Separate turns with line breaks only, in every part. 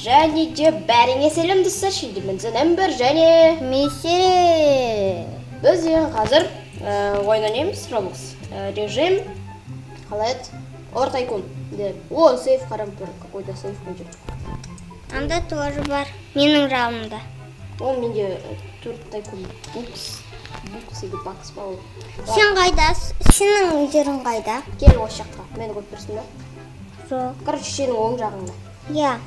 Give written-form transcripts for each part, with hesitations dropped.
және де бәріңе сәлем достар, şimdi мен сізден бір және
Месере.
біз қазір ойын ойнаймыз Roblox режим қалай еді Ор Тайкун деп. О, сейф қарам тұр, какой-то сейф көже.
Анда тоже бар. Менің жағымда.
Ол менде төрт Тайкун букс или бакс ба ол.
Сен қайда? Сенің жерің қайда?
Кел осы жаққа, мені көріп тұрсың ба?
Жоқ.
Короче, сенің оң жағыңда.
Я.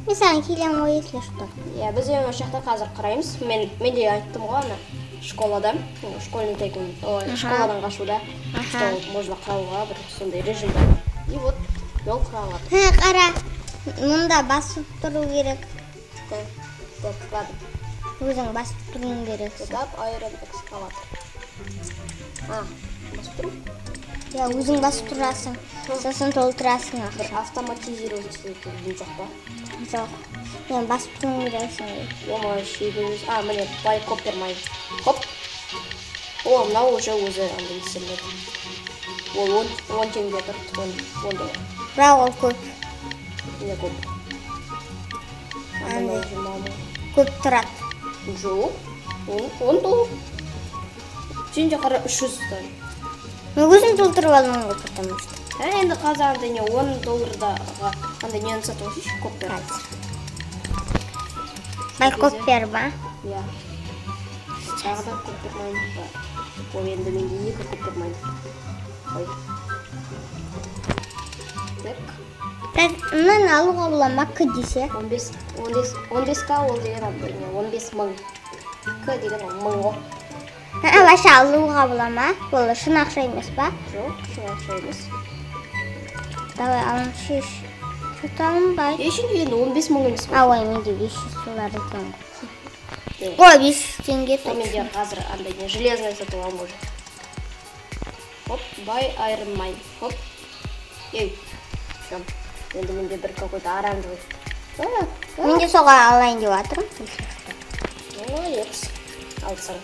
Мен саған келем ғой, если что.
Я, біз осы жақта қазір қараймыз. Мен де айттым ғой ана школада, школьный Тайкун, школадан қашуда, что можно қырауға бір сондай режимда. И вот, жол қырауға.
Қара, мұнда басып тұру керек.
Так, ладно.
Өзің басып тұруың керек.
Сетап, айрон, экскаватор. Басып тұру?
Я, өзің басып тұрасың. Сосын толтырасың.
Бір автоматизировать ететін жоқ па?
Жоқ. Мен басып тұруың керексің.
Ома шегіз. Міне, бай коппермай. Хоп. О, мынау уже өзі андай селеді. Ол 10 теңге тұр, 10 доллар.
Бірақ ол көп.
Не көп?
Көп тұрады.
Жоқ. 10 доллар. Сен де қара 300 тұр.
Мен өзім толтырып алдым ғой, потому что.
Енді қазір андай не 10 доллардаға андай нені сатып алшы, коппер.
Бай коппер ба?
Я. Тағы да коппермайн бар. Ол енді менде 2 коппермайн. Ой. Так.
Мынаны алуға бола ма, К десе?
15К ол деген андай 15 мың. К деген ол мың ғой.
Баша алуға бола ма? Ол шын ақша емес ба?
Жоқ, шын ақша емес.
Давай алын шеш. Что-то алынбай.
Ешінде енді 15 мың емес қой.
Ой, менде 500 доллар екен. Ой, 500 теңге тұр.
Менде қазір андай не железный сатып алам уже. Хоп, бай айрон майн. Хоп. Ей. Енді менде бір какой-то оранжевый.
Менде соға алайын деп жатырмын.
Молодец. Алсаң.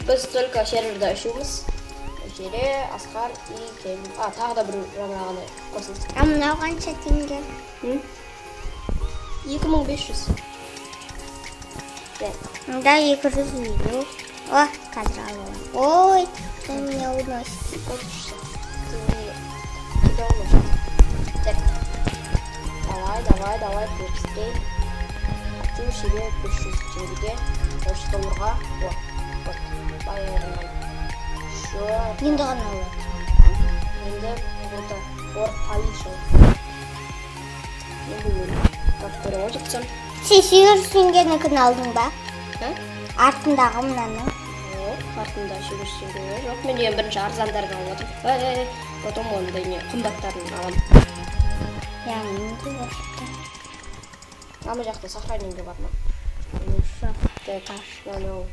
Біз только серверда үшеуміз. Жере, Асқар и Кем. Тағы да бір жаңағыны қосылды.
Мынау қанша теңге?
2500.
Да, 250. О, қазір алуым. Ой, ты меня уносишь.
Так. Давай, быстрей. Ты себе 500 теңгеге 3 долларға. Вот, байырмай.
Енді ғана алады.
Енді Ор Полишн. Енді как переводится.
Сен 800 теңгенікін алдың ба? Артындағы мынаны.
Артында 800 теңге жоқ. Мен ең бірінші арзандарды алып отырмын. Потом ондай не қымбаттарын аламын.
Я, менде бар.
Ана жақта сохранение бар ма?
Жоқ.
Анау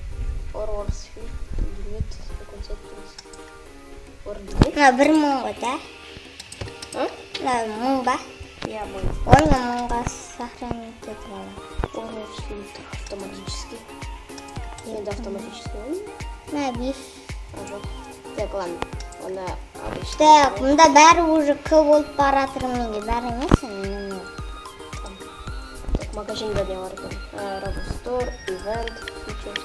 Орворс лимит
Мына 1000 ғой, да? Мына 1000 ба?
Я мың.
Ой, мен 1000-ға сохранить етіп аламын.
Орворс лимит автоматически. Енді автоматически ойын?
Мына 5.
Жоқ. Так, ладно. Оны обычно.
Так, мұнда бәрі уже К болып баратыр, менде бәрі емес.
Так, магазинда не бар екен. Roblox Store, Event, Features,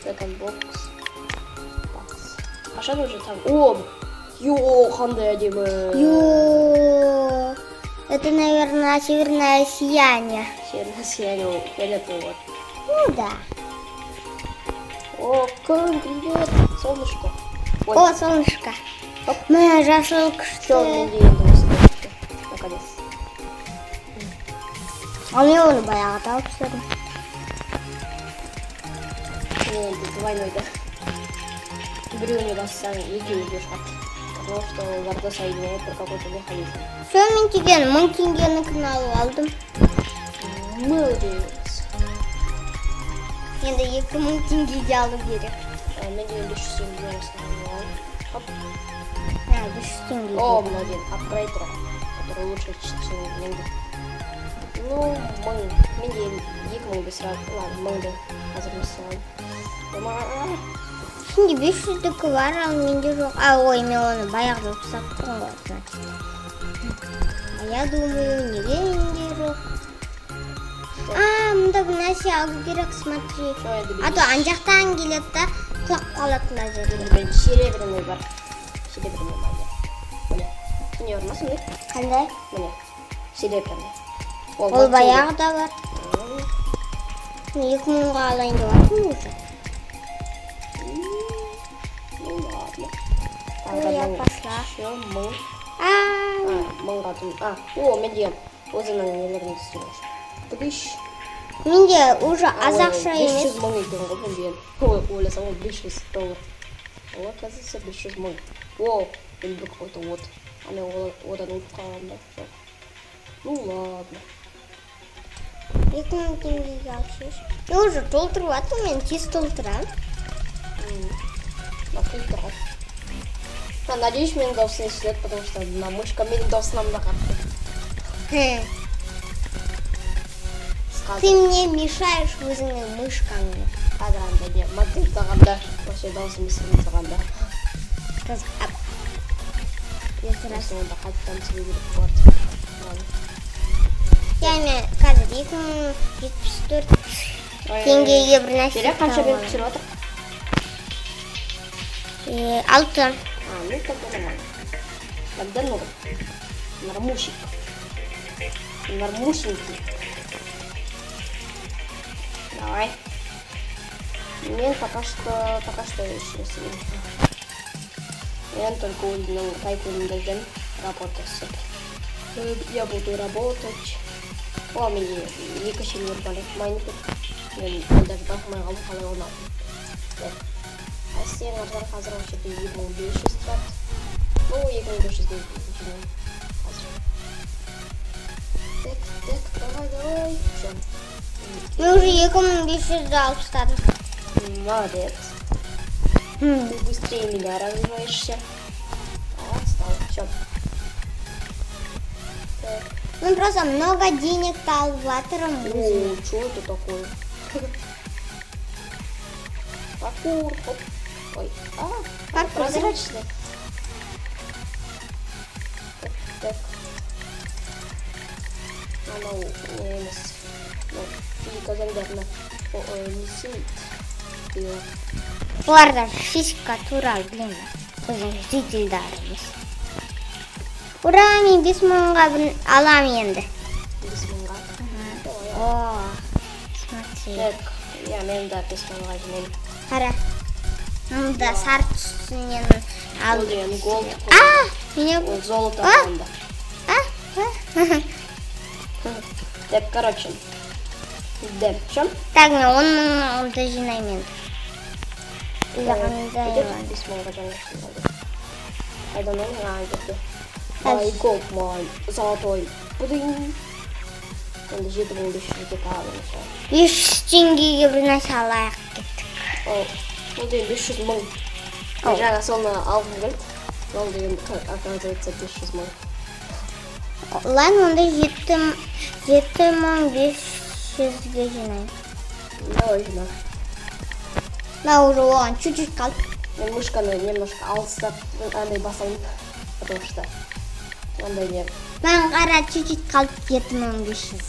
Second Box. Қашан уже там? О, қандай әдемі.
Это, наверное, северное сияние.
Северное сияние, ол фиолетовый вот.
Ну да.
О, күн, привет, солнышко.
О, солнышко. Мә, жасыл күшті.
Все, менде енді осындай. Наконец.
Ал мен оны баяғы тауып түсірдім.
Мен енді двойнойда. Біреуіне бассаң екеуіне шығады. Потому что оларды соединяет бір какой-то механизм.
Все, мен теген 1000 теңгенікін алып алдым.
Молодец.
Енді 2000 теңгеге алу керек.
Менде 500 теңге алып. Хоп.
500 теңге.
О, молодец. Апгрейдер, который лучше, чем менде. Ну, 1000. Менде 2000 без сразу. Ладно, 1000 қазір мысалы.
Şimdi 500'lük var ama менде жоқ. Ой, мен оны баяғыда ұқсаттым ғой, значит. Я думаю, неге менде жоқ. Мында бір нәрсе алу керек, смотри. А то ан жақтан келеді да, құлап қалады мына жерге.
Мен серебряный бар. Серебряный бар. Міне көрмесің бе?
Қандай?
Міне, серебряный.
Ол баяғы да бар. 2000-ға алайын деп жатырмын уже.
Ну ладно.
Я пошла.
Еще мы. Мыңға тұн. О, мен дем. Өзінің нелерін істемеш. Тыгыш.
Менде уже аз ақша емес.
500 мың екен ғой мен деген. Ой, ойласам ол $500. Ол оказывается 500 мың. О, мен бір какой-то вот. Ана одан ұлып қалғанда. Ну ладно.
2000 теңгеге алшыш. Мен уже толтырып жатырмын, мен тез толтырамын.
Например. Надеюсь, мне даусы не след, потому что на мышка мне даус нам на карте.
Ты мне мешаешь өзіңнің мышкаңды.
Қадыранда не, модель тағанда, вообще даусы меселін тағанда.
Қызғап.
Если он да қайтадан сөйлеп қуады.
Мен қазір 2074 теңгеге бір нәрсе
Керек қанша бен түсіріп отыр?
6.
Ну тогда нормально. Тогда ну. Нормусик. Нормусенький. Давай. Мен пока что еще сильно. Я только увидел тайкун дождем работать. Я буду работать. О, меня не кошелек болит. Майнкрафт. Я даже так моя алхала она. А сен ажар қазір вообще 2500 тұрады. Ну, 2500 дейін жүремін қазір. Так, давай. Все.
Мен уже 2500-ді алып тастадым.
Молодец. Ты быстрее меня развиваешься. Отстал. Все.
Ну, просто много денег-то алып жатырмын.
О, что это такое? Паркур, хоп. Ой, прозрачный. Так. Она не емес. И казандарына не сенет.
Оларда физика туралы білемін. Біздің жителдарымыз. Ура, мен 5000-ға алам енді.
5000-ға?
О, смотри.
Так, я мен да 5000-ға жинаймын.
Қара. Мында сары түсінен
Ол деген голд.
Ол
золото алғанда. Так, короче. Деп, чем?
Так, мен 10 000-ды жинаймын.
Идет 5000-ға жаңашын алды. Қайдан оның кетті. Ай, голд май, золотой. Будың. Енді 7500-ге қалады.
500 теңгеге бір нәрсе алайық кеттік.
Ол деген 500 мың. Жаңа соны алғым келді. Ол деген оказывается 500 мың.
Ладно, онда 7500-ге жинайын.
Давай жина.
Да, уже оған чуть-чуть қалды.
Мен мышканы немножко алыстап андай басайын. Потому что андай не.
Мен қара чуть-чуть қалды 7500.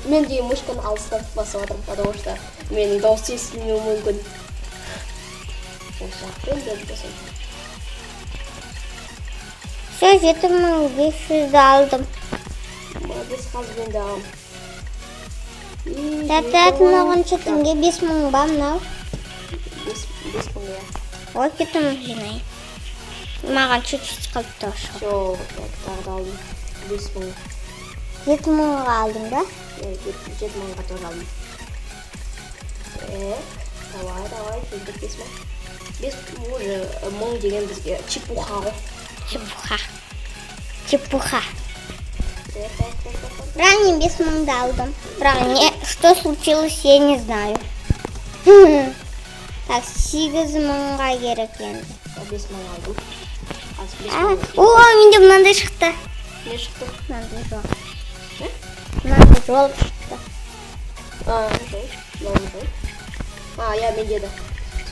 Мен деген мышканы алыстап басып жатырмын, потому что менің дауыс естілмеуі мүмкін.
Все, 7500-ді алдым.
Молодец, қазір мен де алам.
Так, маған теңге 5000 ба мынау?
5000 я.
Ой, 7000 жинайын. Маған чуть-чуть қалды тоже.
Все, тағы да алдым. 5000.
7000-ға алдым да?
7000-ға тоже алдым. Давай, келдік 5000. 5000 уже мың деген бізге чепуха ғой.
Чепуха. Бірақ мен 5000-ді алдым. Бірақ что случилось, я не знаю. Так, 8000-ға керек енді.
5000 алдым.
О, менде мынандай шықты.
Не шықты?
Мынандай жол. Мынандай жол шықты.
Жол. Я менде де.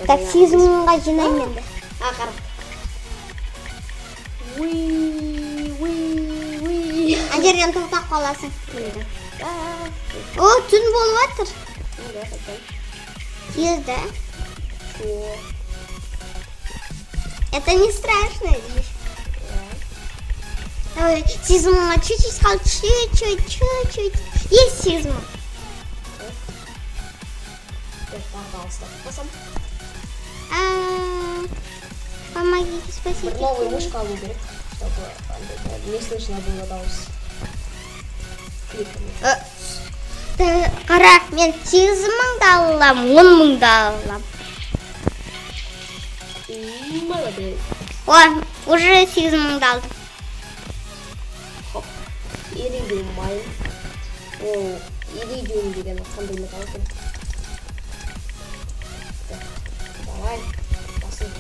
Так, 8000-ға жинаймын енді.
Қара.
Ана жерден тоқтап қаласың. О, түн болып жатыр.
Да, потом.
Езді.
Что?
Это не страшно, видишь? Давай, сизма чуть-чуть сказал, чуть-чуть. Есть сизма.
Пожалуйста, посам.
Помогите, спасите.
Новую мышку выбери, чтобы не слышно было дауыс.
Қара, мен 8.000 алам, 10.000 алам.
Молодец.
О, уже 8.000 алдым.
Хоп. Иридиум майн. О, иридиум деген қандай металл екен? Давай, басын.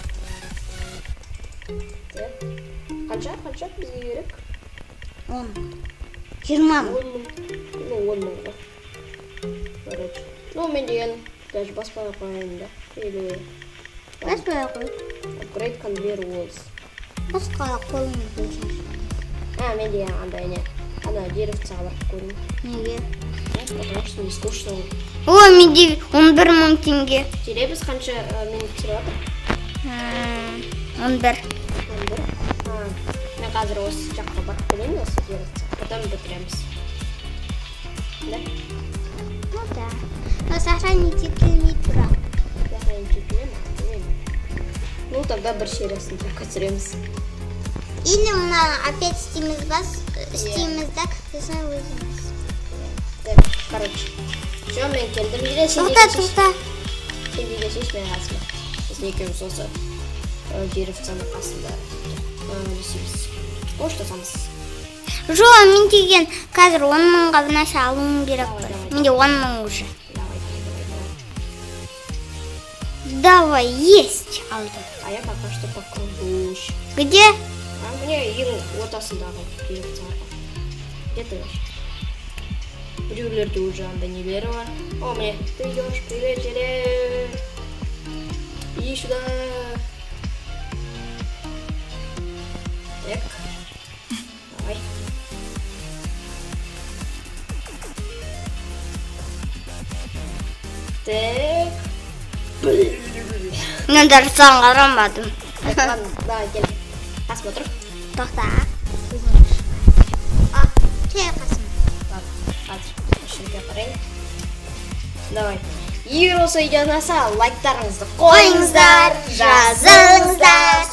Қанша бізге керек?
10. 20.000.
10.000 ғой. Короче. Ну, мен деген даже баспай қойайын да. Или
Баспай қой.
Upgrade conveyor walls.
Басқа қолымыз болсын.
Мен деген андай не. Ана деревцаға барып қойдым.
Неге?
Потому что не скучно.
О, менде 11.000 теңге.
Теребіз қанша минут түсіріп жатыр?
11.
Мен қазір осы жаққа барып келемін, осы деревцаға. Потом бітіреміз. Да?
Ну да. Но сохранить не тура.
Ну, тогда бір шересын көтереміз.
Или мына опять істейміз да, сосын өзіміз.
Так, короче. Все, мен келдім.
Тоқта.
Сен де кешеш, мен қасыма. Біз екеуміз осы деревцаның қасында өсеміз. Қош жасамыз.
Жо, мен деген қазір 10.000-ға наша алуым керек. Менде 10.000 уже. Давай, есть алдым.
А я пока что покажусь.
Где?
Мне ең ортасындағы деревцаға. Где ты вообще? Біреулерде уже андай нелері бар. О, мне, ты идешь, привет, Жере. Иди сюда. Так. Давай. Так.
Мен даже саған қарамадым.
Ладно, давай, кел. Посмотрим.
Тоқта. Кел қасым.
Ладно, қазір үшінге қарайын. Давай. Егер осы видео ұнаса, лайктарыңызды қойыңыздар, жазыңыздар.